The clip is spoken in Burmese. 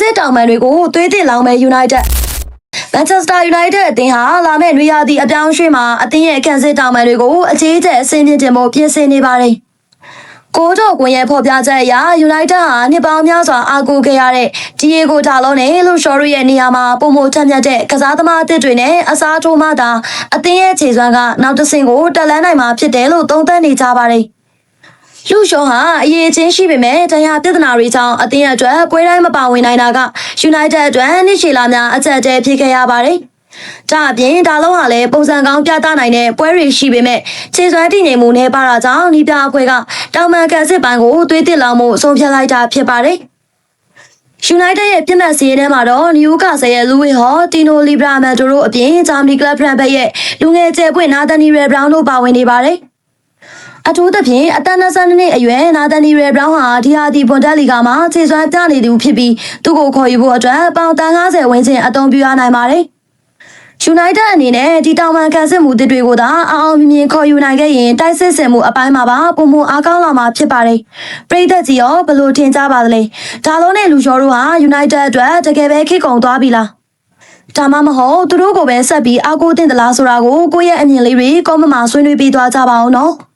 စစ်တောင်ပံတွေကိုသွေးတစ်လောင်မဲ့ United Manchester United အသင်းဟာလာမယ့်နွေရာသီအပြောင်းအရွှေ့မှာအသင်းရဲ့ခံစစ်တောင်ပံတွေကိုအခြေကျအဆင့်မြင့်တင်ဖို့ပြင်ဆင်နေပါတယ်။ကိုတော်ကွန်ရဲ့ဖော်ပြချက်အရ United ဟာနှစ်ပေါင်းများစွာအားကိုးခဲ့ရတဲ့ Diego Dalot နဲ့ Luis Suarez ရဲ့နေရာမှာပုံမထက်မြက်တဲ့ကစားသမားအသစ်တွေနဲ့အစားထိုးမှသာအသင်းရဲ့ခြေစွမ်းကနောက်တစ်ဆင့်ကိုတက်လှမ်းနိုင်မှာဖြစ်တယ်လို့သုံးသပ်နေကြပါတယ်။လူရှောဟာအရေးချင်းရှိပေမဲ့တရားပြဿနာတွေကြောင့်အသင်းအတွက်ပွဲတိုင်းမပါဝင်နိုင်တာက United အတွက်နှစ်ရှည်လာများအချက်အကျဖြစ်ခဲ့ရပါတယ်။ဒါအပြင်ဒါလုံးဟာလည်းပုံစံကောင်းပြသနိုင်တဲ့ပွဲတွေရှိပေမဲ့ခြေစွမ်းတည်ငြိမ်မှုနဲ့ပါတာကြောင့်ဒီပြအဖွဲ့ကတောင်ပံကန်စစ်ပိုင်းကိုသွေးတစ်လောင်မှုဆုံးဖြတ်လိုက်တာဖြစ်ပါတယ်။ United ရဲ့ပြနတ်စီးရဲထဲမှာတော့ Newcastle ရဲ့ Louis Hall, Tino Livramento တို့အပြင် Germany Club Frankfurt ရဲ့လူငယ်ကျယ်ပွင့် Nathaniel Brown တို့ပါဝင်နေပါတယ်။အထူးသဖြင့်အသက်22နှစ်အရွယ် Nathaniel Brown ဟာဒီဟာဒီဘွန်ဒက်လီဂါမှာခြေစွမ်းပြနေသူဖြစ်ပြီးသူ့ကိုခေါ်ယူဖို့အတွက်ပေါင်50ဝန်းကျင်အသုံးပြုရနိုင်ပါတယ်။ United အနေနဲ့ဒီတောင်ပံကန်စစ်မှုတွေကိုသာအောင်မြင်ခေါ်ယူနိုင်ခဲ့ရင်တိုက်စစ်ဆင်မှုအပိုင်းမှာပါပုံမအားကောင်းလာမှာဖြစ်ပါတယ်။ပရိသတ်ကြီးရောဘယ်လိုထင်ကြပါသလဲ။ဒါလုံးနဲ့လူကျော်တို့ဟာ United အတွက်တကယ်ပဲခေတ်ကုန်သွားပြီလား။ဒါမှမဟုတ်သူတို့ကိုပဲဆက်ပြီးအားကိုးတင်သလားဆိုတာကိုကိုယ့်ရဲ့အမြင်လေးတွေကောမမှာဆွေးနွေးပြီးသွားကြပါအောင်နော်။